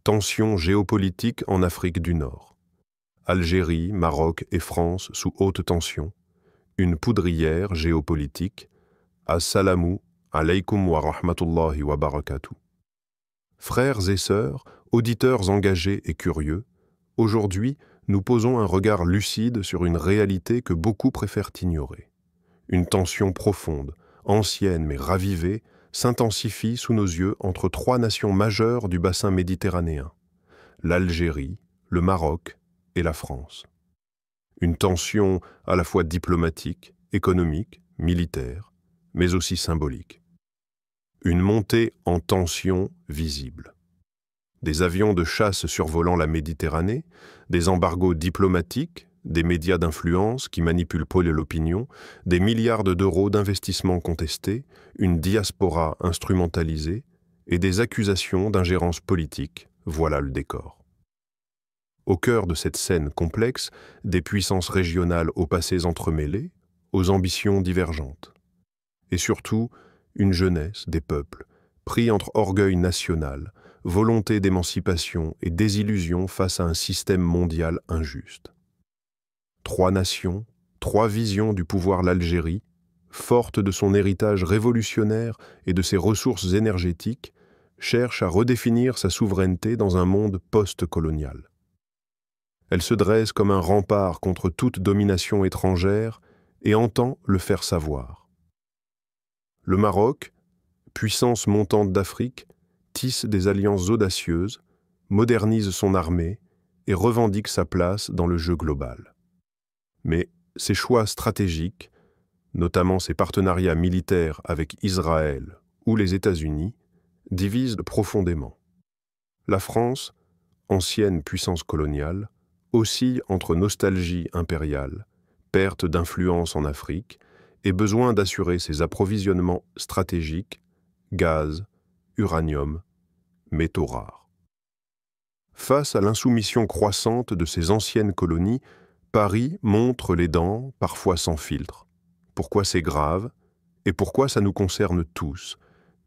Tensions géopolitiques en Afrique du Nord. Algérie, Maroc et France sous haute tension. Une poudrière géopolitique. Assalamu alaykum wa rahmatullahi wa barakatuh. Frères et sœurs, auditeurs engagés et curieux, aujourd'hui, nous posons un regard lucide sur une réalité que beaucoup préfèrent ignorer. Une tension profonde, ancienne mais ravivée, s'intensifie sous nos yeux entre trois nations majeures du bassin méditerranéen, l'Algérie, le Maroc et la France. Une tension à la fois diplomatique, économique, militaire, mais aussi symbolique. Une montée en tension visible. Des avions de chasse survolant la Méditerranée, des embargos diplomatiques, des médias d'influence qui manipulent pôle et l'opinion, des milliards d'euros d'investissements contestés, une diaspora instrumentalisée et des accusations d'ingérence politique, voilà le décor. Au cœur de cette scène complexe, des puissances régionales aux passés entremêlés, aux ambitions divergentes. Et surtout, une jeunesse, des peuples, pris entre orgueil national, volonté d'émancipation et désillusion face à un système mondial injuste. Trois nations, trois visions du pouvoir l'Algérie, forte de son héritage révolutionnaire et de ses ressources énergétiques, cherche à redéfinir sa souveraineté dans un monde post-colonial. Elle se dresse comme un rempart contre toute domination étrangère et entend le faire savoir. Le Maroc, puissance montante d'Afrique, tisse des alliances audacieuses, modernise son armée et revendique sa place dans le jeu global. Mais ses choix stratégiques, notamment ses partenariats militaires avec Israël ou les États-Unis, divisent profondément. La France, ancienne puissance coloniale, oscille entre nostalgie impériale, perte d'influence en Afrique et besoin d'assurer ses approvisionnements stratégiques, gaz, uranium, métaux rares. Face à l'insoumission croissante de ces anciennes colonies, Paris montre les dents, parfois sans filtre. Pourquoi c'est grave et pourquoi ça nous concerne tous?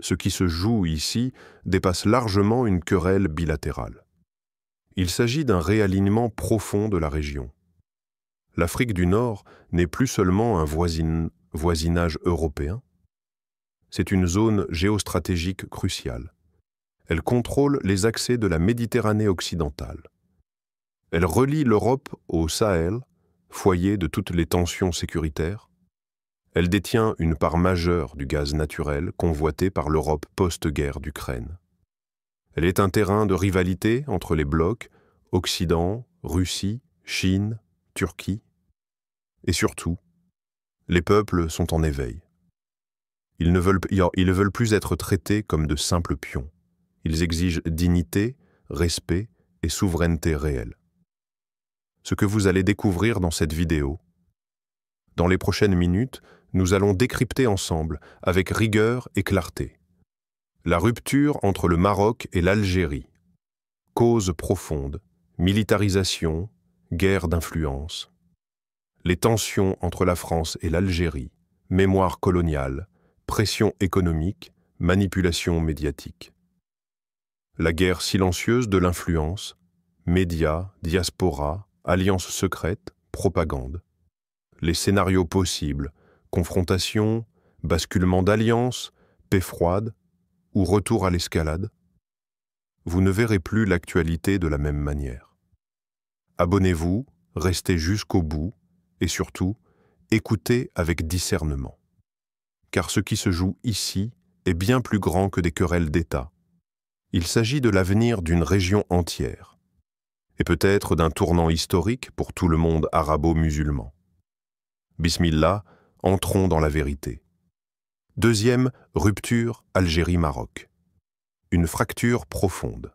Ce qui se joue ici dépasse largement une querelle bilatérale. Il s'agit d'un réalignement profond de la région. L'Afrique du Nord n'est plus seulement un voisinage européen, c'est une zone géostratégique cruciale. Elle contrôle les accès de la Méditerranée occidentale. Elle relie l'Europe au Sahel, foyer de toutes les tensions sécuritaires. Elle détient une part majeure du gaz naturel convoité par l'Europe post-guerre d'Ukraine. Elle est un terrain de rivalité entre les blocs Occident, Russie, Chine, Turquie. Et surtout, les peuples sont en éveil. Ils ne veulent plus être traités comme de simples pions. Ils exigent dignité, respect et souveraineté réelle. Ce que vous allez découvrir dans cette vidéo. Dans les prochaines minutes, nous allons décrypter ensemble, avec rigueur et clarté, la rupture entre le Maroc et l'Algérie. Cause profonde, militarisation, guerre d'influence. Les tensions entre la France et l'Algérie, mémoire coloniale, pression économique, manipulation médiatique. La guerre silencieuse de l'influence, médias, diaspora, alliances secrètes, propagande. Les scénarios possibles, confrontation, basculement d'alliances, paix froide ou retour à l'escalade. Vous ne verrez plus l'actualité de la même manière. Abonnez-vous, restez jusqu'au bout et surtout, écoutez avec discernement. Car ce qui se joue ici est bien plus grand que des querelles d'État. Il s'agit de l'avenir d'une région entière, et peut-être d'un tournant historique pour tout le monde arabo-musulman. Bismillah, entrons dans la vérité. Deuxième rupture Algérie-Maroc. Une fracture profonde.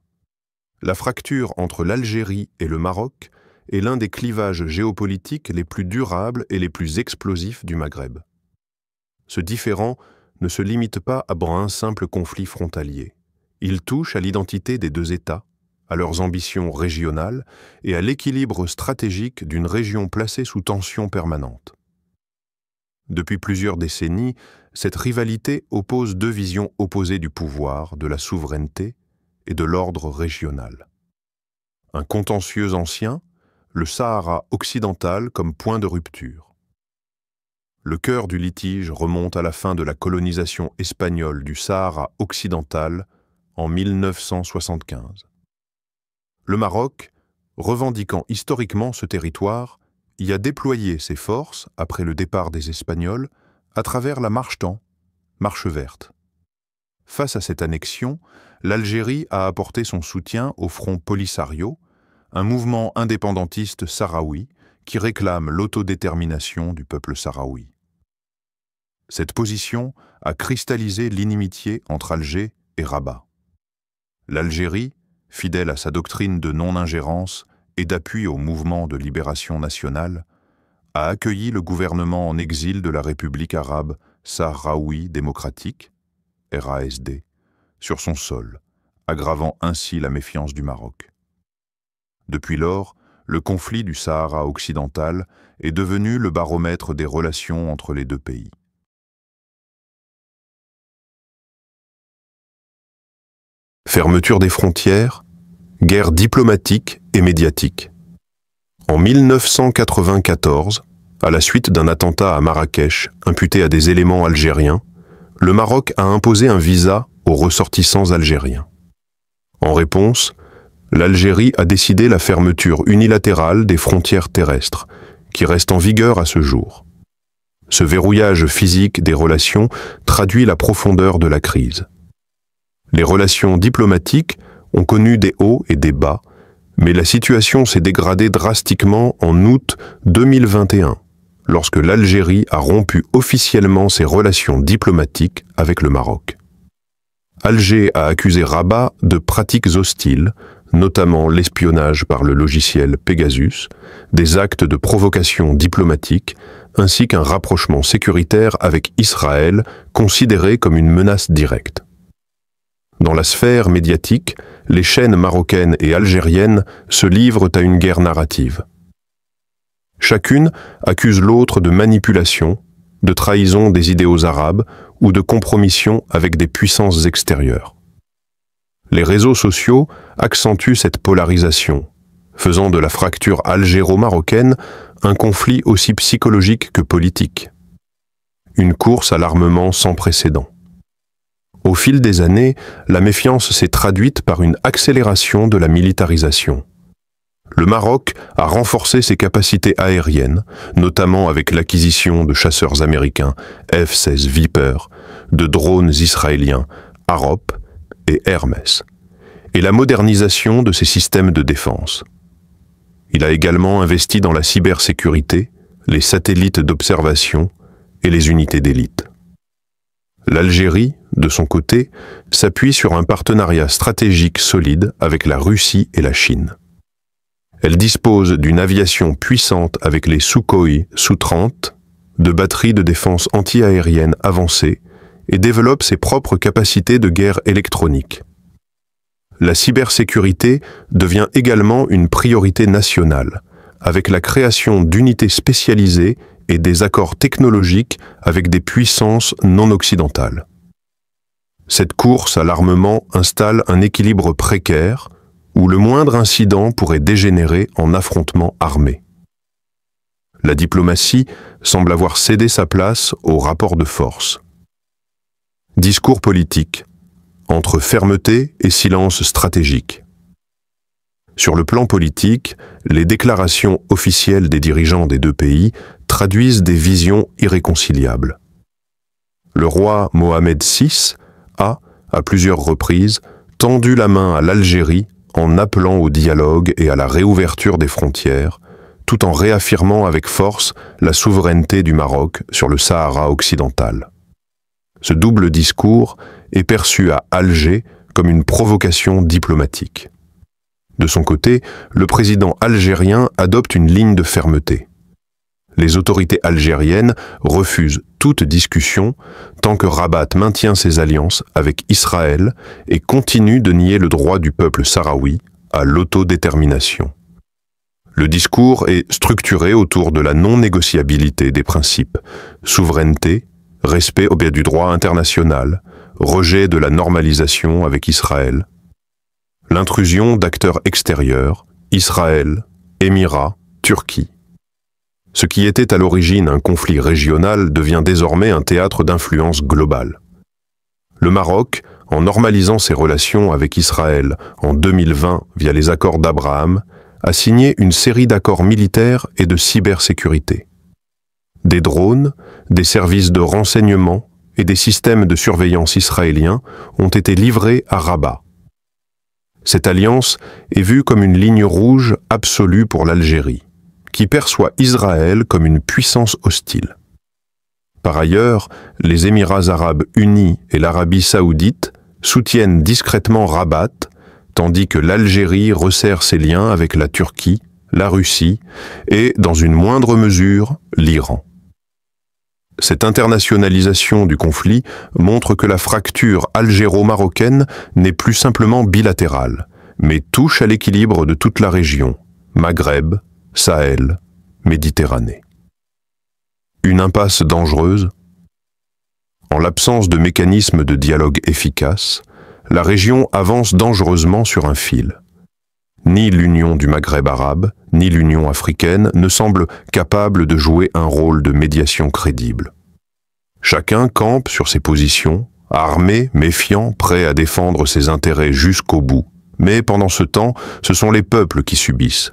La fracture entre l'Algérie et le Maroc est l'un des clivages géopolitiques les plus durables et les plus explosifs du Maghreb. Ce différend ne se limite pas à un simple conflit frontalier. Il touche à l'identité des deux États, à leurs ambitions régionales et à l'équilibre stratégique d'une région placée sous tension permanente. Depuis plusieurs décennies, cette rivalité oppose deux visions opposées du pouvoir, de la souveraineté et de l'ordre régional. Un contentieux ancien, le Sahara occidental comme point de rupture. Le cœur du litige remonte à la fin de la colonisation espagnole du Sahara occidental en 1975. Le Maroc, revendiquant historiquement ce territoire, y a déployé ses forces, après le départ des Espagnols, à travers la marche-temps, marche verte. Face à cette annexion, l'Algérie a apporté son soutien au Front Polisario, un mouvement indépendantiste sahraoui qui réclame l'autodétermination du peuple sahraoui. Cette position a cristallisé l'inimitié entre Alger et Rabat. L'Algérie, fidèle à sa doctrine de non-ingérence et d'appui au mouvement de libération nationale, a accueilli le gouvernement en exil de la République arabe sahraoui démocratique, RASD, sur son sol, aggravant ainsi la méfiance du Maroc. Depuis lors, le conflit du Sahara occidental est devenu le baromètre des relations entre les deux pays. Fermeture des frontières, guerre diplomatique et médiatique. En 1994, à la suite d'un attentat à Marrakech imputé à des éléments algériens, le Maroc a imposé un visa aux ressortissants algériens. En réponse, l'Algérie a décidé la fermeture unilatérale des frontières terrestres, qui reste en vigueur à ce jour. Ce verrouillage physique des relations traduit la profondeur de la crise. Les relations diplomatiques ont connu des hauts et des bas, mais la situation s'est dégradée drastiquement en août 2021, lorsque l'Algérie a rompu officiellement ses relations diplomatiques avec le Maroc. Alger a accusé Rabat de pratiques hostiles, notamment l'espionnage par le logiciel Pegasus, des actes de provocation diplomatique, ainsi qu'un rapprochement sécuritaire avec Israël, considéré comme une menace directe. Dans la sphère médiatique, les chaînes marocaines et algériennes se livrent à une guerre narrative. Chacune accuse l'autre de manipulation, de trahison des idéaux arabes ou de compromission avec des puissances extérieures. Les réseaux sociaux accentuent cette polarisation, faisant de la fracture algéro-marocaine un conflit aussi psychologique que politique. Une course à l'armement sans précédent. Au fil des années, la méfiance s'est traduite par une accélération de la militarisation. Le Maroc a renforcé ses capacités aériennes, notamment avec l'acquisition de chasseurs américains F-16 Viper, de drones israéliens Harop et Hermès, et la modernisation de ses systèmes de défense. Il a également investi dans la cybersécurité, les satellites d'observation et les unités d'élite. L'Algérie, de son côté, s'appuie sur un partenariat stratégique solide avec la Russie et la Chine. Elle dispose d'une aviation puissante avec les Sukhoi Su-30, de batteries de défense anti-aérienne avancées et développe ses propres capacités de guerre électronique. La cybersécurité devient également une priorité nationale, avec la création d'unités spécialisées et des accords technologiques avec des puissances non occidentales. Cette course à l'armement installe un équilibre précaire où le moindre incident pourrait dégénérer en affrontement armé. La diplomatie semble avoir cédé sa place au rapport de force. Discours politique, entre fermeté et silence stratégique. Sur le plan politique, les déclarations officielles des dirigeants des deux pays traduisent des visions irréconciliables. Le roi Mohamed VI a, à plusieurs reprises, tendu la main à l'Algérie en appelant au dialogue et à la réouverture des frontières, tout en réaffirmant avec force la souveraineté du Maroc sur le Sahara occidental. Ce double discours est perçu à Alger comme une provocation diplomatique. De son côté, le président algérien adopte une ligne de fermeté. Les autorités algériennes refusent toute discussion tant que Rabat maintient ses alliances avec Israël et continue de nier le droit du peuple sahraoui à l'autodétermination. Le discours est structuré autour de la non-négociabilité des principes, souveraineté, respect du droit international, rejet de la normalisation avec Israël. l'intrusion d'acteurs extérieurs, Israël, Émirats, Turquie. Ce qui était à l'origine un conflit régional devient désormais un théâtre d'influence globale. Le Maroc, en normalisant ses relations avec Israël en 2020 via les accords d'Abraham, a signé une série d'accords militaires et de cybersécurité. Des drones, des services de renseignement et des systèmes de surveillance israéliens ont été livrés à Rabat. Cette alliance est vue comme une ligne rouge absolue pour l'Algérie, qui perçoit Israël comme une puissance hostile. Par ailleurs, les Émirats arabes unis et l'Arabie saoudite soutiennent discrètement Rabat, tandis que l'Algérie resserre ses liens avec la Turquie, la Russie et, dans une moindre mesure, l'Iran. Cette internationalisation du conflit montre que la fracture algéro-marocaine n'est plus simplement bilatérale, mais touche à l'équilibre de toute la région, Maghreb, Sahel, Méditerranée. Une impasse dangereuse? En l'absence de mécanismes de dialogue efficaces, la région avance dangereusement sur un fil. Ni l'Union du Maghreb arabe, ni l'Union africaine ne semblent capables de jouer un rôle de médiation crédible. Chacun campe sur ses positions, armé, méfiant, prêt à défendre ses intérêts jusqu'au bout. Mais pendant ce temps, ce sont les peuples qui subissent.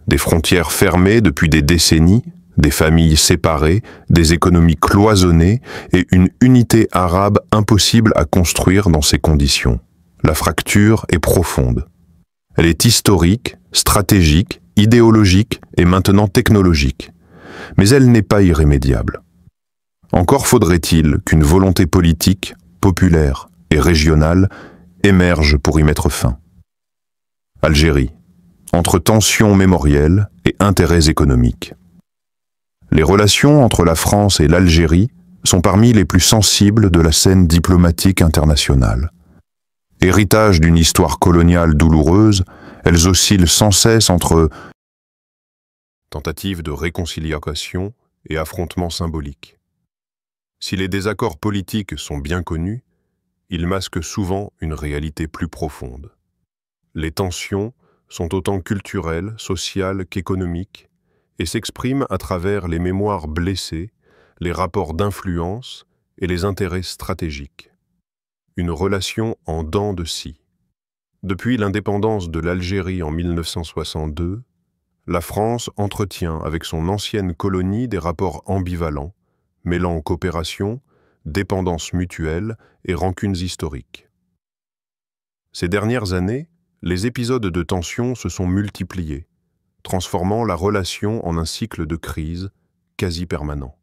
Des frontières fermées depuis des décennies, des familles séparées, des économies cloisonnées et une unité arabe impossible à construire dans ces conditions. La fracture est profonde. Elle est historique, stratégique, idéologique et maintenant technologique. Mais elle n'est pas irrémédiable. Encore faudrait-il qu'une volonté politique, populaire et régionale émerge pour y mettre fin. Algérie, entre tensions mémorielles et intérêts économiques. Les relations entre la France et l'Algérie sont parmi les plus sensibles de la scène diplomatique internationale. Héritage d'une histoire coloniale douloureuse, elles oscillent sans cesse entre tentatives de réconciliation et affrontements symboliques. Si les désaccords politiques sont bien connus, ils masquent souvent une réalité plus profonde. Les tensions sont autant culturelles, sociales qu'économiques, et s'expriment à travers les mémoires blessées, les rapports d'influence et les intérêts stratégiques. Une relation en dents de scie. Depuis l'indépendance de l'Algérie en 1962, la France entretient avec son ancienne colonie des rapports ambivalents, mêlant coopération, dépendance mutuelle et rancunes historiques. Ces dernières années, les épisodes de tension se sont multipliés, transformant la relation en un cycle de crise quasi permanent.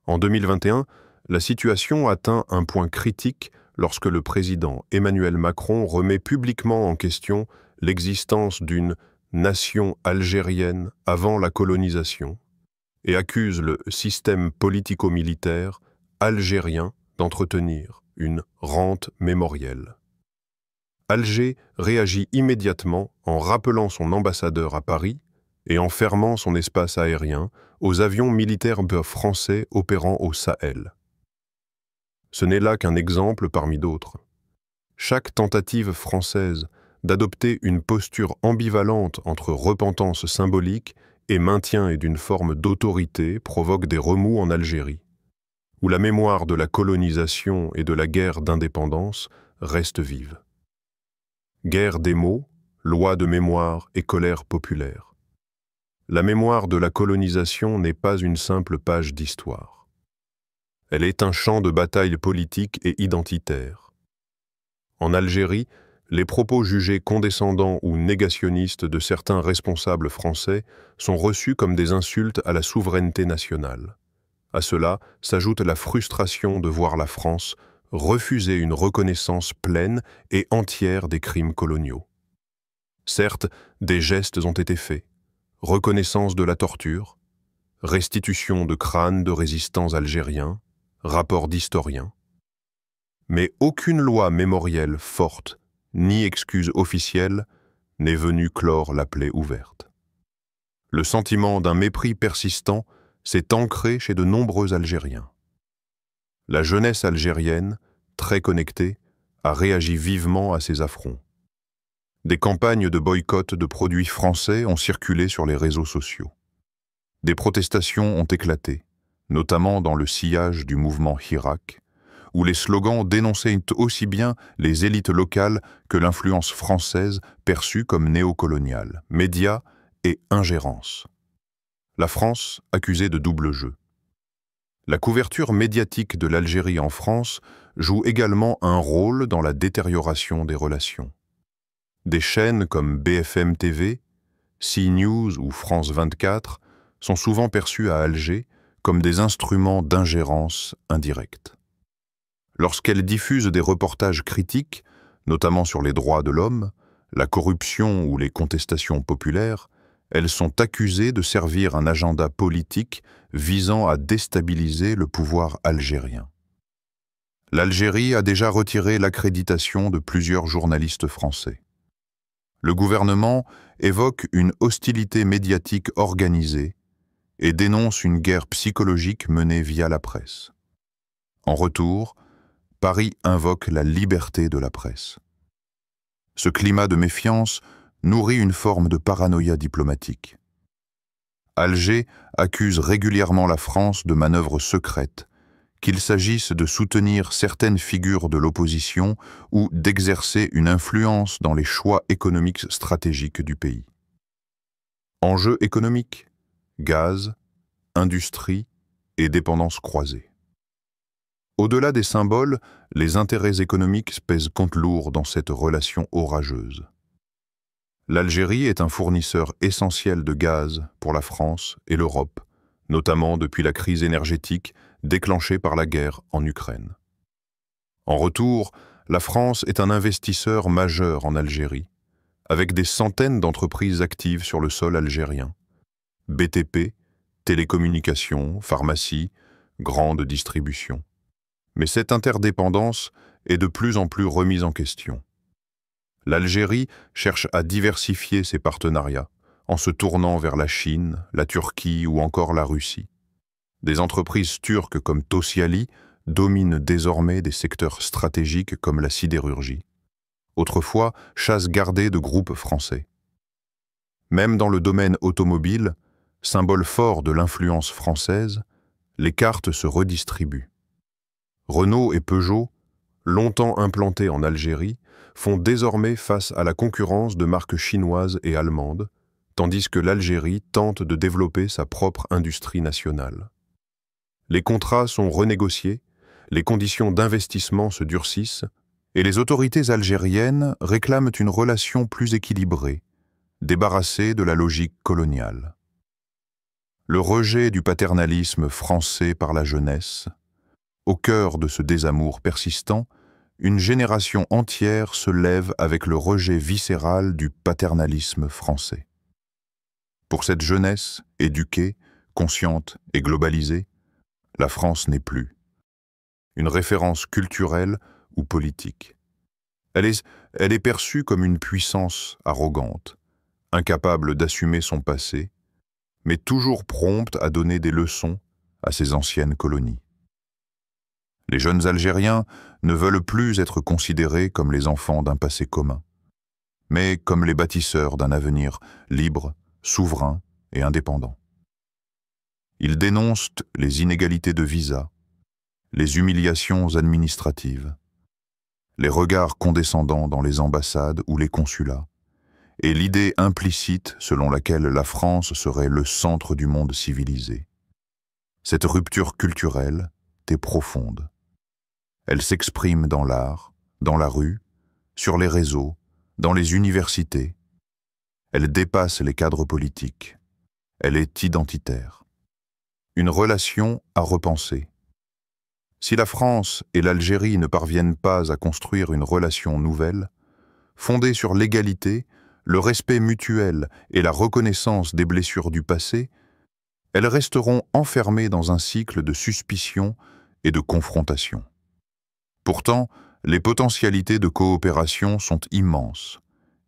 En 2021, la situation atteint un point critique lorsque le président Emmanuel Macron remet publiquement en question l'existence d'une nation algérienne avant la colonisation et accuse le système politico-militaire algérien d'entretenir une rente mémorielle. Alger réagit immédiatement en rappelant son ambassadeur à Paris et en fermant son espace aérien aux avions militaires français opérant au Sahel. Ce n'est là qu'un exemple parmi d'autres. Chaque tentative française d'adopter une posture ambivalente entre repentance symbolique et maintien et d'une forme d'autorité provoque des remous en Algérie, où la mémoire de la colonisation et de la guerre d'indépendance reste vive. Guerre des mots, loi de mémoire et colère populaire. La mémoire de la colonisation n'est pas une simple page d'histoire. Elle est un champ de bataille politique et identitaire. En Algérie, les propos jugés condescendants ou négationnistes de certains responsables français sont reçus comme des insultes à la souveraineté nationale. À cela s'ajoute la frustration de voir la France refuser une reconnaissance pleine et entière des crimes coloniaux. Certes, des gestes ont été faits, reconnaissance de la torture, restitution de crânes de résistants algériens, rapport d'historiens. Mais aucune loi mémorielle forte, ni excuse officielle, n'est venue clore la plaie ouverte. Le sentiment d'un mépris persistant s'est ancré chez de nombreux Algériens. La jeunesse algérienne, très connectée, a réagi vivement à ces affronts. Des campagnes de boycott de produits français ont circulé sur les réseaux sociaux. Des protestations ont éclaté, notamment dans le sillage du mouvement Hirak, où les slogans dénonçaient aussi bien les élites locales que l'influence française perçue comme néocoloniale, médias et ingérence. La France accusée de double jeu. La couverture médiatique de l'Algérie en France joue également un rôle dans la détérioration des relations. Des chaînes comme BFM TV, CNews ou France 24 sont souvent perçues à Alger comme des instruments d'ingérence indirecte. Lorsqu'elles diffusent des reportages critiques, notamment sur les droits de l'homme, la corruption ou les contestations populaires, elles sont accusées de servir un agenda politique visant à déstabiliser le pouvoir algérien. L'Algérie a déjà retiré l'accréditation de plusieurs journalistes français. Le gouvernement évoque une hostilité médiatique organisée et dénonce une guerre psychologique menée via la presse. En retour, Paris invoque la liberté de la presse. Ce climat de méfiance nourrit une forme de paranoïa diplomatique. Alger accuse régulièrement la France de manœuvres secrètes, qu'il s'agisse de soutenir certaines figures de l'opposition ou d'exercer une influence dans les choix économiques stratégiques du pays. Enjeux économiques, gaz, industrie et dépendance croisée. Au-delà des symboles, les intérêts économiques pèsent compte lourd dans cette relation orageuse. L'Algérie est un fournisseur essentiel de gaz pour la France et l'Europe, notamment depuis la crise énergétique déclenchée par la guerre en Ukraine. En retour, la France est un investisseur majeur en Algérie, avec des centaines d'entreprises actives sur le sol algérien. BTP, télécommunications, pharmacie, grande distribution. Mais cette interdépendance est de plus en plus remise en question. L'Algérie cherche à diversifier ses partenariats en se tournant vers la Chine, la Turquie ou encore la Russie. Des entreprises turques comme Tosyali dominent désormais des secteurs stratégiques comme la sidérurgie. Autrefois, chasse gardée de groupes français. Même dans le domaine automobile, symbole fort de l'influence française, les cartes se redistribuent. Renault et Peugeot, longtemps implantés en Algérie, font désormais face à la concurrence de marques chinoises et allemandes, tandis que l'Algérie tente de développer sa propre industrie nationale. Les contrats sont renégociés, les conditions d'investissement se durcissent, et les autorités algériennes réclament une relation plus équilibrée, débarrassée de la logique coloniale. Le rejet du paternalisme français par la jeunesse. Au cœur de ce désamour persistant, une génération entière se lève avec le rejet viscéral du paternalisme français. Pour cette jeunesse, éduquée, consciente et globalisée, la France n'est plus une référence culturelle ou politique. Elle est perçue comme une puissance arrogante, incapable d'assumer son passé, mais toujours prompte à donner des leçons à ses anciennes colonies. Les jeunes Algériens ne veulent plus être considérés comme les enfants d'un passé commun, mais comme les bâtisseurs d'un avenir libre, souverain et indépendant. Ils dénoncent les inégalités de visa, les humiliations administratives, les regards condescendants dans les ambassades ou les consulats, et l'idée implicite selon laquelle la France serait le centre du monde civilisé. Cette rupture culturelle est profonde. Elle s'exprime dans l'art, dans la rue, sur les réseaux, dans les universités. Elle dépasse les cadres politiques. Elle est identitaire. Une relation à repenser. Si la France et l'Algérie ne parviennent pas à construire une relation nouvelle, fondée sur l'égalité, le respect mutuel et la reconnaissance des blessures du passé, elles resteront enfermées dans un cycle de suspicion et de confrontation. Pourtant, les potentialités de coopération sont immenses.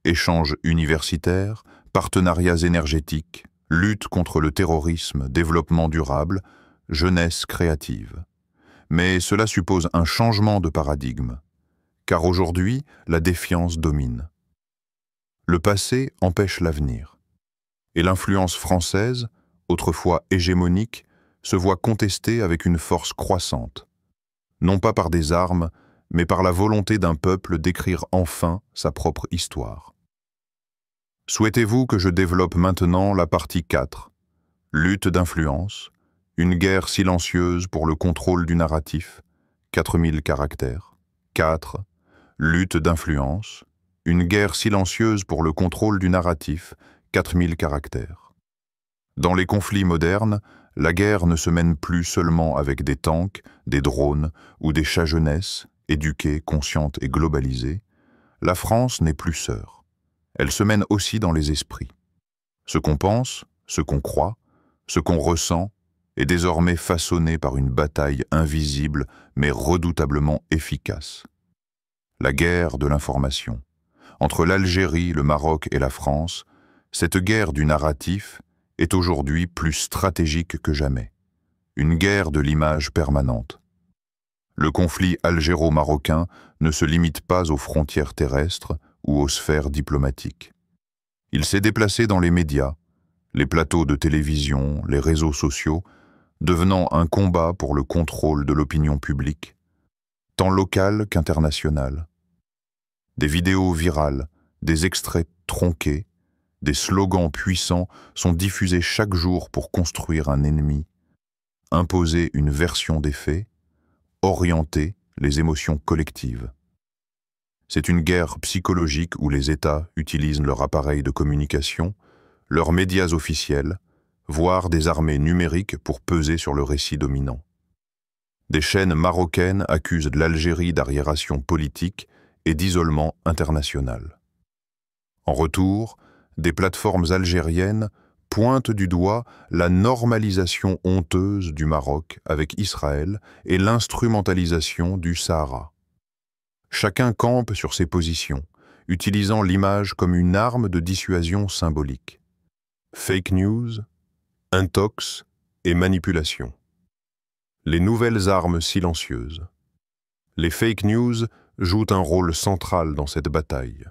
Échanges universitaires, partenariats énergétiques, lutte contre le terrorisme, développement durable, jeunesse créative. Mais cela suppose un changement de paradigme, car aujourd'hui, la défiance domine. Le passé empêche l'avenir. Et l'influence française, autrefois hégémonique, se voit contestée avec une force croissante. Non pas par des armes, mais par la volonté d'un peuple d'écrire enfin sa propre histoire. Souhaitez-vous que je développe maintenant la partie 4, lutte d'influence, une guerre silencieuse pour le contrôle du narratif, 4000 caractères. 4. Lutte d'influence, une guerre silencieuse pour le contrôle du narratif, 4000 caractères. Dans les conflits modernes, la guerre ne se mène plus seulement avec des tanks, des drones ou des chats jeunesse, éduqués, conscientes et globalisées. La France n'est plus sœur. Elle se mène aussi dans les esprits. Ce qu'on pense, ce qu'on croit, ce qu'on ressent, est désormais façonné par une bataille invisible mais redoutablement efficace. La guerre de l'information. Entre l'Algérie, le Maroc et la France, cette guerre du narratif est aujourd'hui plus stratégique que jamais. Une guerre de l'image permanente. Le conflit algéro-marocain ne se limite pas aux frontières terrestres ou aux sphères diplomatiques. Il s'est déplacé dans les médias, les plateaux de télévision, les réseaux sociaux, devenant un combat pour le contrôle de l'opinion publique, tant locale qu'internationale. Des vidéos virales, des extraits tronqués, des slogans puissants sont diffusés chaque jour pour construire un ennemi, imposer une version des faits, orienter les émotions collectives. C'est une guerre psychologique où les États utilisent leur appareil de communication, leurs médias officiels, voire des armées numériques pour peser sur le récit dominant. Des chaînes marocaines accusent l'Algérie d'arriération politique et d'isolement international. En retour, des plateformes algériennes pointent du doigt la normalisation honteuse du Maroc avec Israël et l'instrumentalisation du Sahara. Chacun campe sur ses positions, utilisant l'image comme une arme de dissuasion symbolique. Fake news, intox et manipulation. Les nouvelles armes silencieuses. Les fake news jouent un rôle central dans cette bataille.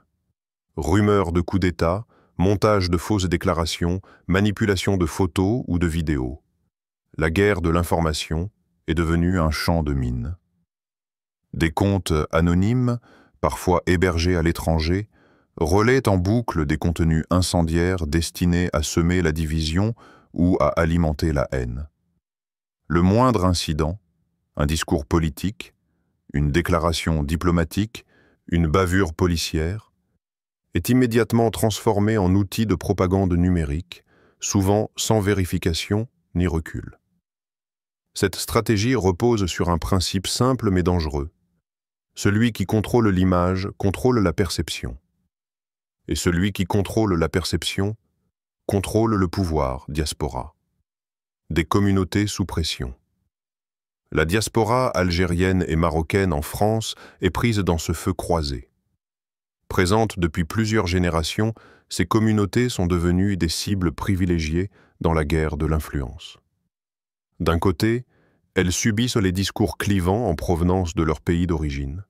Rumeurs de coups d'État, montage de fausses déclarations, manipulation de photos ou de vidéos. La guerre de l'information est devenue un champ de mines. Des comptes anonymes, parfois hébergés à l'étranger, relaient en boucle des contenus incendiaires destinés à semer la division ou à alimenter la haine. Le moindre incident, un discours politique, une déclaration diplomatique, une bavure policière, est immédiatement transformé en outil de propagande numérique, souvent sans vérification ni recul. Cette stratégie repose sur un principe simple mais dangereux. Celui qui contrôle l'image contrôle la perception. Et celui qui contrôle la perception contrôle le pouvoir, diaspora. Des communautés sous pression. La diaspora algérienne et marocaine en France est prise dans ce feu croisé. Présentes depuis plusieurs générations, ces communautés sont devenues des cibles privilégiées dans la guerre de l'influence. D'un côté, elles subissent les discours clivants en provenance de leur pays d'origine.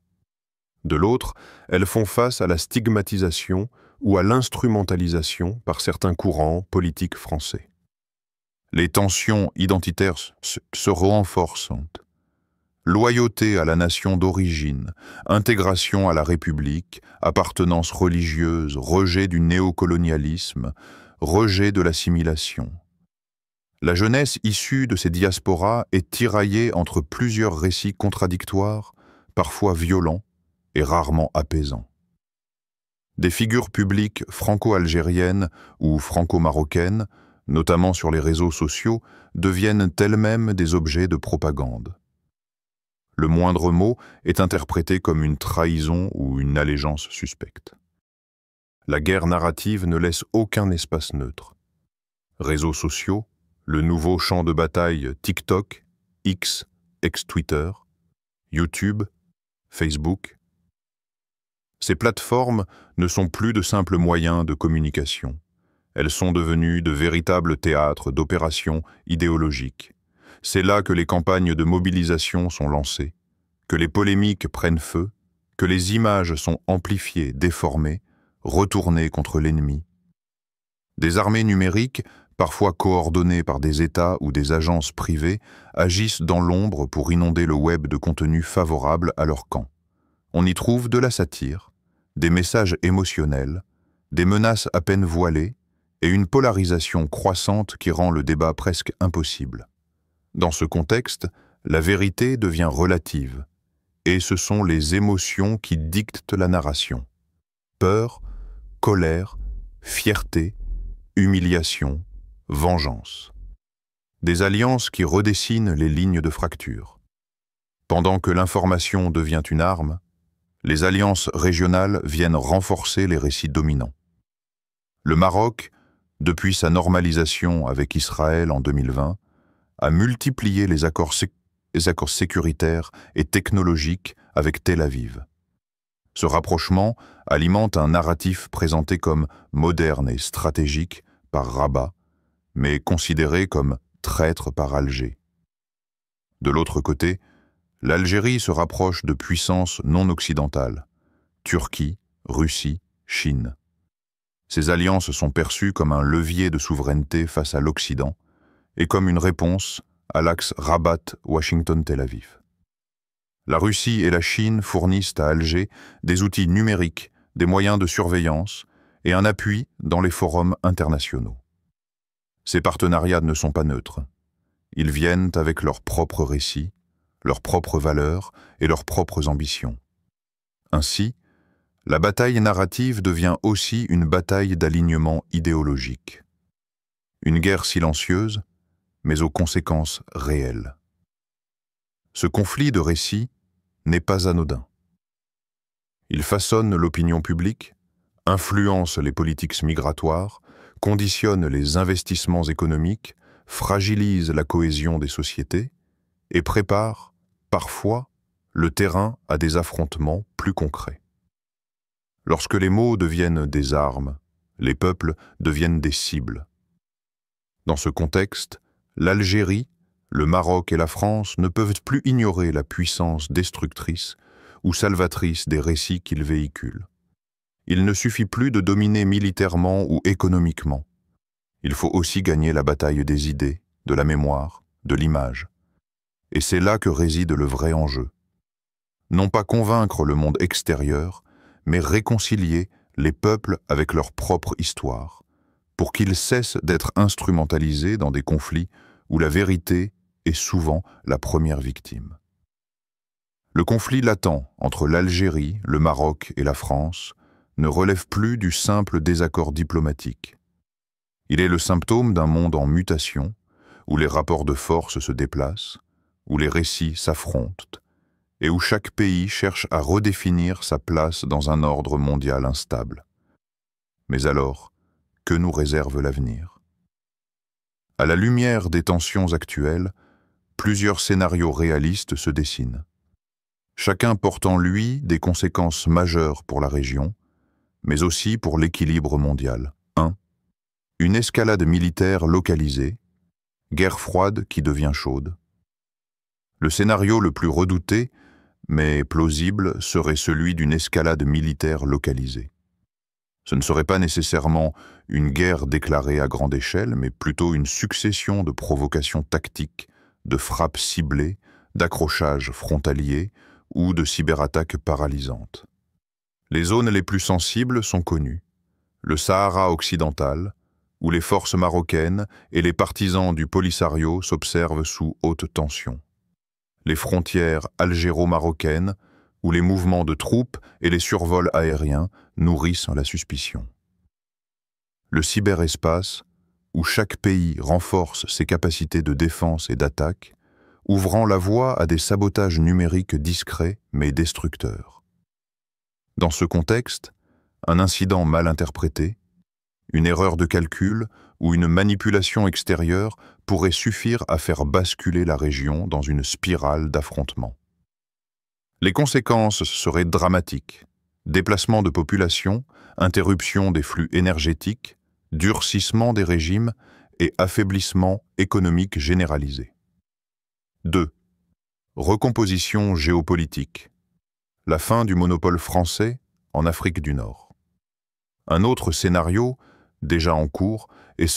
De l'autre, elles font face à la stigmatisation ou à l'instrumentalisation par certains courants politiques français. Les tensions identitaires se renforcent. Loyauté à la nation d'origine, intégration à la République, appartenance religieuse, rejet du néocolonialisme, rejet de l'assimilation. La jeunesse issue de ces diasporas est tiraillée entre plusieurs récits contradictoires, parfois violents et rarement apaisants. Des figures publiques franco-algériennes ou franco-marocaines, notamment sur les réseaux sociaux, deviennent elles-mêmes des objets de propagande. Le moindre mot est interprété comme une trahison ou une allégeance suspecte. La guerre narrative ne laisse aucun espace neutre. Réseaux sociaux, le nouveau champ de bataille TikTok, X, ex-Twitter, YouTube, Facebook. Ces plateformes ne sont plus de simples moyens de communication. Elles sont devenues de véritables théâtres d'opérations idéologiques. C'est là que les campagnes de mobilisation sont lancées, que les polémiques prennent feu, que les images sont amplifiées, déformées, retourner contre l'ennemi. Des armées numériques, parfois coordonnées par des États ou des agences privées, agissent dans l'ombre pour inonder le web de contenus favorables à leur camp. On y trouve de la satire, des messages émotionnels, des menaces à peine voilées et une polarisation croissante qui rend le débat presque impossible. Dans ce contexte, la vérité devient relative, et ce sont les émotions qui dictent la narration. Peur, colère, fierté, humiliation, vengeance. Des alliances qui redessinent les lignes de fracture. Pendant que l'information devient une arme, les alliances régionales viennent renforcer les récits dominants. Le Maroc, depuis sa normalisation avec Israël en 2020, a multiplié les accords sécuritaires et technologiques avec Tel Aviv. Ce rapprochement alimente un narratif présenté comme moderne et stratégique par Rabat, mais considéré comme traître par Alger. De l'autre côté, l'Algérie se rapproche de puissances non occidentales, Turquie, Russie, Chine. Ces alliances sont perçues comme un levier de souveraineté face à l'Occident et comme une réponse à l'axe Rabat-Washington-Tel Aviv. La Russie et la Chine fournissent à Alger des outils numériques, des moyens de surveillance et un appui dans les forums internationaux. Ces partenariats ne sont pas neutres. Ils viennent avec leurs propres récits, leurs propres valeurs et leurs propres ambitions. Ainsi, la bataille narrative devient aussi une bataille d'alignement idéologique. Une guerre silencieuse, mais aux conséquences réelles. Ce conflit de récits n'est pas anodin. Il façonne l'opinion publique, influence les politiques migratoires, conditionne les investissements économiques, fragilise la cohésion des sociétés et prépare, parfois, le terrain à des affrontements plus concrets. Lorsque les mots deviennent des armes, les peuples deviennent des cibles. Dans ce contexte, l'Algérie, le Maroc et la France ne peuvent plus ignorer la puissance destructrice ou salvatrice des récits qu'ils véhiculent. Il ne suffit plus de dominer militairement ou économiquement. Il faut aussi gagner la bataille des idées, de la mémoire, de l'image. Et c'est là que réside le vrai enjeu. Non pas convaincre le monde extérieur, mais réconcilier les peuples avec leur propre histoire, pour qu'ils cessent d'être instrumentalisés dans des conflits où la vérité est souvent la première victime. Le conflit latent entre l'Algérie, le Maroc et la France ne relève plus du simple désaccord diplomatique. Il est le symptôme d'un monde en mutation, où les rapports de force se déplacent, où les récits s'affrontent, et où chaque pays cherche à redéfinir sa place dans un ordre mondial instable. Mais alors, que nous réserve l'avenir? À la lumière des tensions actuelles, plusieurs scénarios réalistes se dessinent. Chacun porte en lui des conséquences majeures pour la région, mais aussi pour l'équilibre mondial. 1. Une escalade militaire localisée, guerre froide qui devient chaude. Le scénario le plus redouté, mais plausible, serait celui d'une escalade militaire localisée. Ce ne serait pas nécessairement une guerre déclarée à grande échelle, mais plutôt une succession de provocations tactiques, de frappes ciblées, d'accrochages frontaliers ou de cyberattaques paralysantes. Les zones les plus sensibles sont connues. Le Sahara occidental, où les forces marocaines et les partisans du Polisario s'observent sous haute tension. Les frontières algéro-marocaines, où les mouvements de troupes et les survols aériens nourrissent la suspicion. Le cyberespace, où chaque pays renforce ses capacités de défense et d'attaque, ouvrant la voie à des sabotages numériques discrets mais destructeurs. Dans ce contexte, un incident mal interprété, une erreur de calcul ou une manipulation extérieure pourrait suffire à faire basculer la région dans une spirale d'affrontements. Les conséquences seraient dramatiques. Déplacement de population, interruption des flux énergétiques, durcissement des régimes et affaiblissement économique généralisé. 2. Recomposition géopolitique. La fin du monopole français en Afrique du Nord. Un autre scénario, déjà en cours, est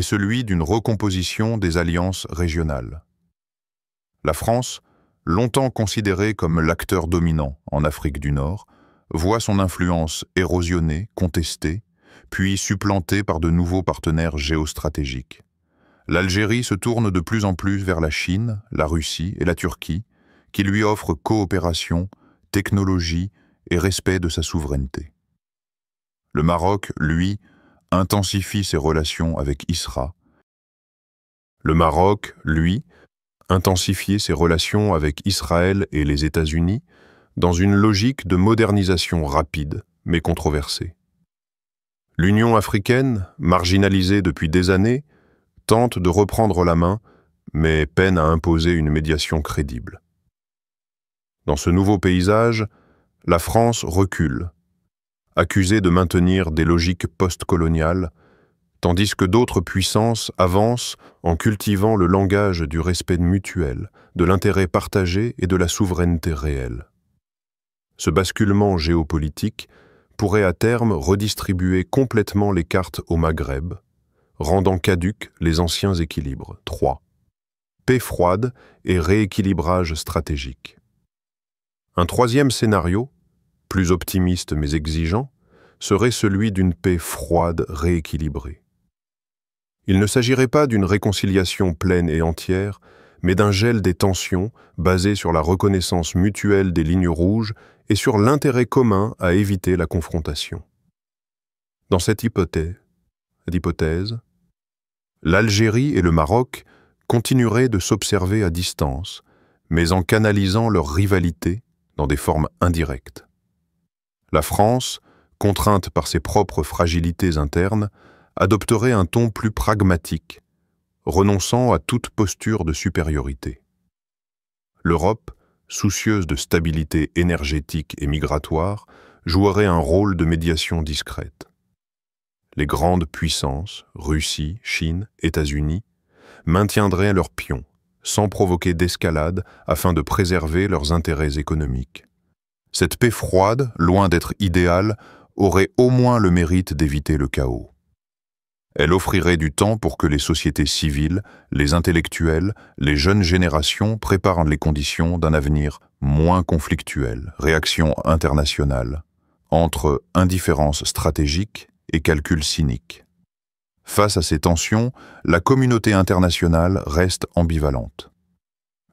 celui d'une recomposition des alliances régionales. La France, longtemps considérée comme l'acteur dominant en Afrique du Nord, voit son influence érosionnée, contestée, puis supplantée par de nouveaux partenaires géostratégiques. L'Algérie se tourne de plus en plus vers la Chine, la Russie et la Turquie, qui lui offrent coopération, technologie et respect de sa souveraineté. Le Maroc, lui, intensifie ses relations avec Israël. Le Maroc, lui, intensifier ses relations avec Israël et les États-Unis dans une logique de modernisation rapide mais controversée. L'Union africaine, marginalisée depuis des années, tente de reprendre la main, mais peine à imposer une médiation crédible. Dans ce nouveau paysage, la France recule, accusée de maintenir des logiques post-coloniales, tandis que d'autres puissances avancent en cultivant le langage du respect mutuel, de l'intérêt partagé et de la souveraineté réelle. Ce basculement géopolitique pourrait à terme redistribuer complètement les cartes au Maghreb, rendant caducs les anciens équilibres. 3. Paix froide et rééquilibrage stratégique. Un troisième scénario, plus optimiste mais exigeant, serait celui d'une paix froide rééquilibrée. Il ne s'agirait pas d'une réconciliation pleine et entière, mais d'un gel des tensions basé sur la reconnaissance mutuelle des lignes rouges et sur l'intérêt commun à éviter la confrontation. Dans cette hypothèse, l'Algérie et le Maroc continueraient de s'observer à distance, mais en canalisant leur rivalité dans des formes indirectes. La France, contrainte par ses propres fragilités internes, adopterait un ton plus pragmatique, renonçant à toute posture de supériorité. L'Europe, soucieuse de stabilité énergétique et migratoire, jouerait un rôle de médiation discrète. Les grandes puissances, Russie, Chine, États-Unis, maintiendraient leurs pions, sans provoquer d'escalade afin de préserver leurs intérêts économiques. Cette paix froide, loin d'être idéale, aurait au moins le mérite d'éviter le chaos. Elle offrirait du temps pour que les sociétés civiles, les intellectuels, les jeunes générations préparent les conditions d'un avenir moins conflictuel. Réaction internationale, entre indifférence stratégique et calcul cynique. Face à ces tensions, la communauté internationale reste ambivalente.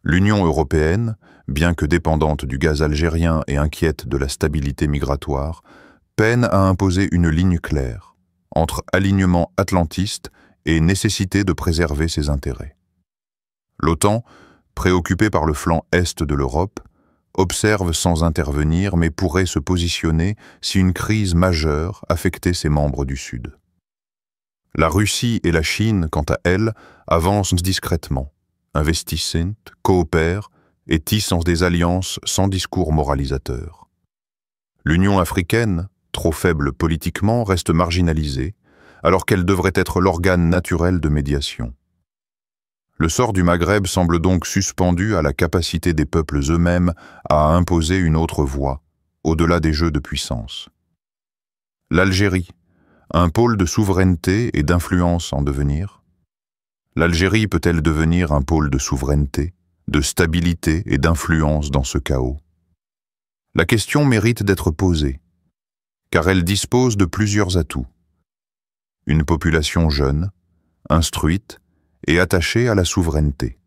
L'Union européenne, bien que dépendante du gaz algérien et inquiète de la stabilité migratoire, peine à imposer une ligne claire entre alignement atlantiste et nécessité de préserver ses intérêts. L'OTAN, préoccupée par le flanc est de l'Europe, observe sans intervenir mais pourrait se positionner si une crise majeure affectait ses membres du Sud. La Russie et la Chine, quant à elles, avancent discrètement, investissent, coopèrent et tissent des alliances sans discours moralisateur. L'Union africaine, trop faible politiquement, reste marginalisée, alors qu'elle devrait être l'organe naturel de médiation. Le sort du Maghreb semble donc suspendu à la capacité des peuples eux-mêmes à imposer une autre voie, au-delà des jeux de puissance. L'Algérie, un pôle de souveraineté et d'influence en devenir. L'Algérie peut-elle devenir un pôle de souveraineté, de stabilité et d'influence dans ce chaos? La question mérite d'être posée, car elle dispose de plusieurs atouts. Une population jeune, instruite et attachée à la souveraineté.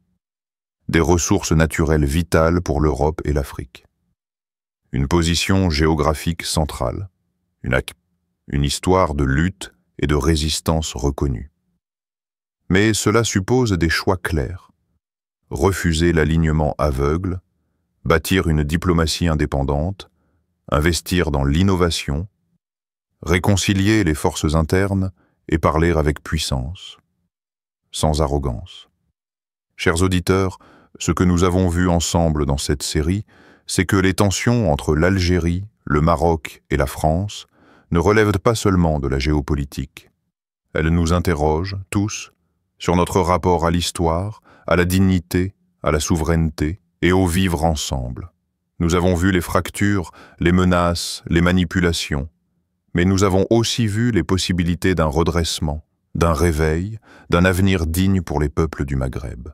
Des ressources naturelles vitales pour l'Europe et l'Afrique. Une position géographique centrale. Une histoire de lutte et de résistance reconnue. Mais cela suppose des choix clairs. Refuser l'alignement aveugle, bâtir une diplomatie indépendante, investir dans l'innovation, réconcilier les forces internes et parler avec puissance, sans arrogance. Chers auditeurs, ce que nous avons vu ensemble dans cette série, c'est que les tensions entre l'Algérie, le Maroc et la France ne relèvent pas seulement de la géopolitique. Elles nous interrogent, tous, sur notre rapport à l'histoire, à la dignité, à la souveraineté et au vivre ensemble. Nous avons vu les fractures, les menaces, les manipulations, Mais nous avons aussi vu les possibilités d'un redressement, d'un réveil, d'un avenir digne pour les peuples du Maghreb.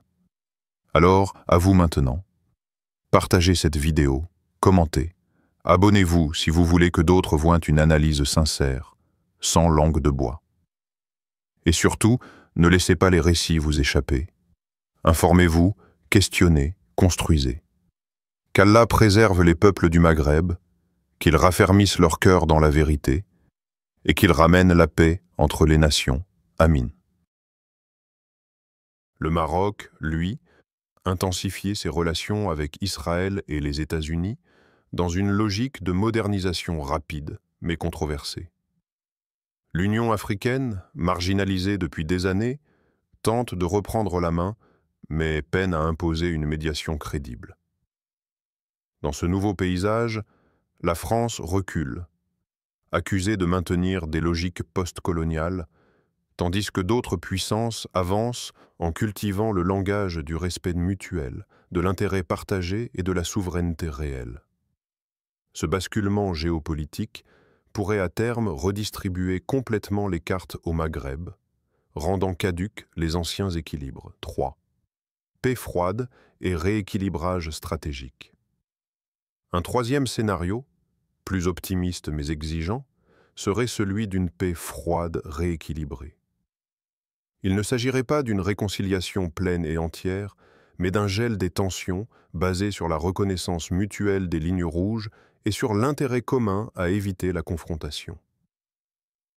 Alors, à vous maintenant. Partagez cette vidéo, commentez, abonnez-vous si vous voulez que d'autres voient une analyse sincère, sans langue de bois. Et surtout, ne laissez pas les récits vous échapper. Informez-vous, questionnez, construisez. Qu'Allah préserve les peuples du Maghreb, qu'il raffermisse leur cœur dans la vérité, et qu'il ramène la paix entre les nations. Amin. Le Maroc, lui, intensifiait ses relations avec Israël et les États-Unis dans une logique de modernisation rapide mais controversée. L'Union africaine, marginalisée depuis des années, tente de reprendre la main, mais peine à imposer une médiation crédible. Dans ce nouveau paysage, la France recule, accusée de maintenir des logiques post-coloniales, tandis que d'autres puissances avancent en cultivant le langage du respect mutuel, de l'intérêt partagé et de la souveraineté réelle. Ce basculement géopolitique pourrait à terme redistribuer complètement les cartes au Maghreb, rendant caducs les anciens équilibres. 3. Paix froide et rééquilibrage stratégique. Un troisième scénario, plus optimiste mais exigeant, serait celui d'une paix froide rééquilibrée. Il ne s'agirait pas d'une réconciliation pleine et entière, mais d'un gel des tensions basé sur la reconnaissance mutuelle des lignes rouges et sur l'intérêt commun à éviter la confrontation.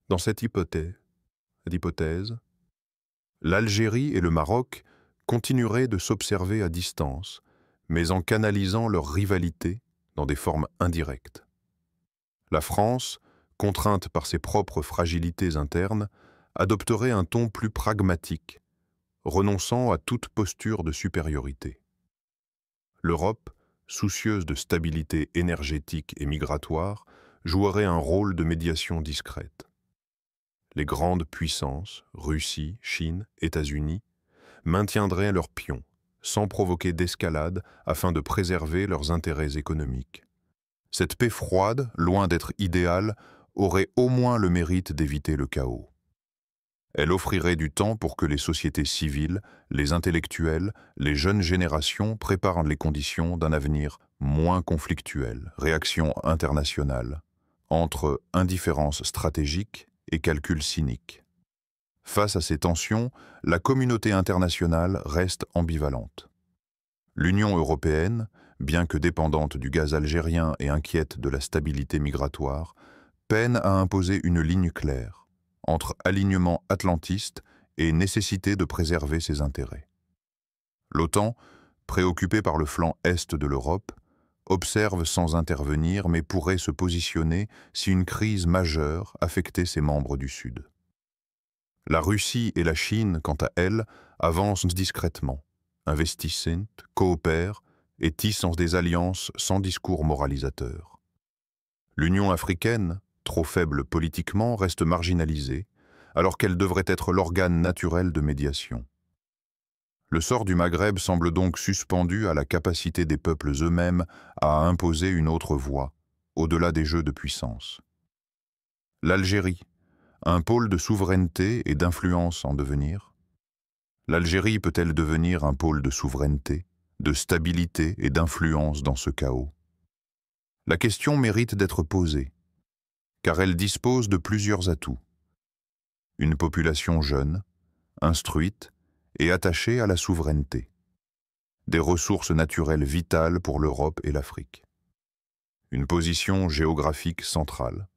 Dans cette hypothèse, l'Algérie et le Maroc continueraient de s'observer à distance, mais en canalisant leur rivalité dans des formes indirectes. La France, contrainte par ses propres fragilités internes, adopterait un ton plus pragmatique, renonçant à toute posture de supériorité. L'Europe, soucieuse de stabilité énergétique et migratoire, jouerait un rôle de médiation discrète. Les grandes puissances, Russie, Chine, États-Unis, maintiendraient leurs pions, sans provoquer d'escalade afin de préserver leurs intérêts économiques. Cette paix froide, loin d'être idéale, aurait au moins le mérite d'éviter le chaos. Elle offrirait du temps pour que les sociétés civiles, les intellectuels, les jeunes générations préparent les conditions d'un avenir moins conflictuel. Réaction internationale, entre indifférence stratégique et calcul cynique. Face à ces tensions, la communauté internationale reste ambivalente. L'Union européenne, bien que dépendante du gaz algérien et inquiète de la stabilité migratoire, peine à imposer une ligne claire entre alignement atlantiste et nécessité de préserver ses intérêts. L'OTAN, préoccupée par le flanc est de l'Europe, observe sans intervenir mais pourrait se positionner si une crise majeure affectait ses membres du Sud. La Russie et la Chine, quant à elles, avancent discrètement, investissent, coopèrent et tissent des alliances sans discours moralisateur. L'Union africaine, trop faible politiquement, reste marginalisée, alors qu'elle devrait être l'organe naturel de médiation. Le sort du Maghreb semble donc suspendu à la capacité des peuples eux-mêmes à imposer une autre voie, au-delà des jeux de puissance. L'Algérie, un pôle de souveraineté et d'influence en devenir. L'Algérie peut-elle devenir un pôle de souveraineté, de stabilité et d'influence dans ce chaos? La question mérite d'être posée, car elle dispose de plusieurs atouts. Une population jeune, instruite et attachée à la souveraineté. Des ressources naturelles vitales pour l'Europe et l'Afrique. Une position géographique centrale.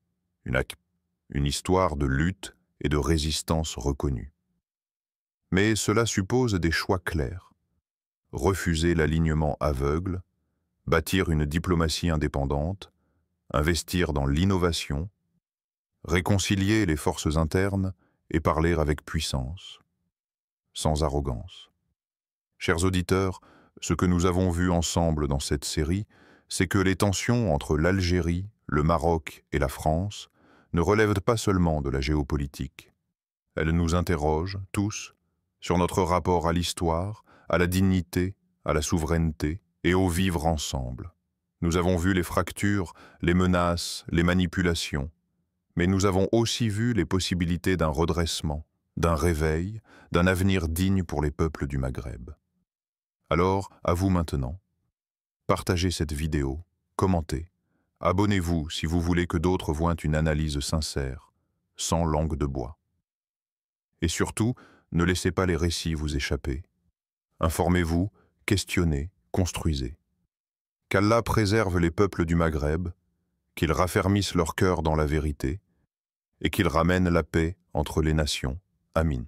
Une histoire de lutte et de résistance reconnue. Mais cela suppose des choix clairs. Refuser l'alignement aveugle, bâtir une diplomatie indépendante, investir dans l'innovation, réconcilier les forces internes et parler avec puissance, sans arrogance. Chers auditeurs, ce que nous avons vu ensemble dans cette série, c'est que les tensions entre l'Algérie, le Maroc et la France ne relèvent pas seulement de la géopolitique. Elles nous interrogent, tous, sur notre rapport à l'histoire, à la dignité, à la souveraineté et au vivre ensemble. Nous avons vu les fractures, les menaces, les manipulations, Mais nous avons aussi vu les possibilités d'un redressement, d'un réveil, d'un avenir digne pour les peuples du Maghreb. Alors, à vous maintenant. Partagez cette vidéo, commentez, abonnez-vous si vous voulez que d'autres voient une analyse sincère, sans langue de bois. Et surtout, ne laissez pas les récits vous échapper. Informez-vous, questionnez, construisez. Qu'Allah préserve les peuples du Maghreb, qu'il raffermisse leur cœur dans la vérité, et qu'il ramène la paix entre les nations. Amin.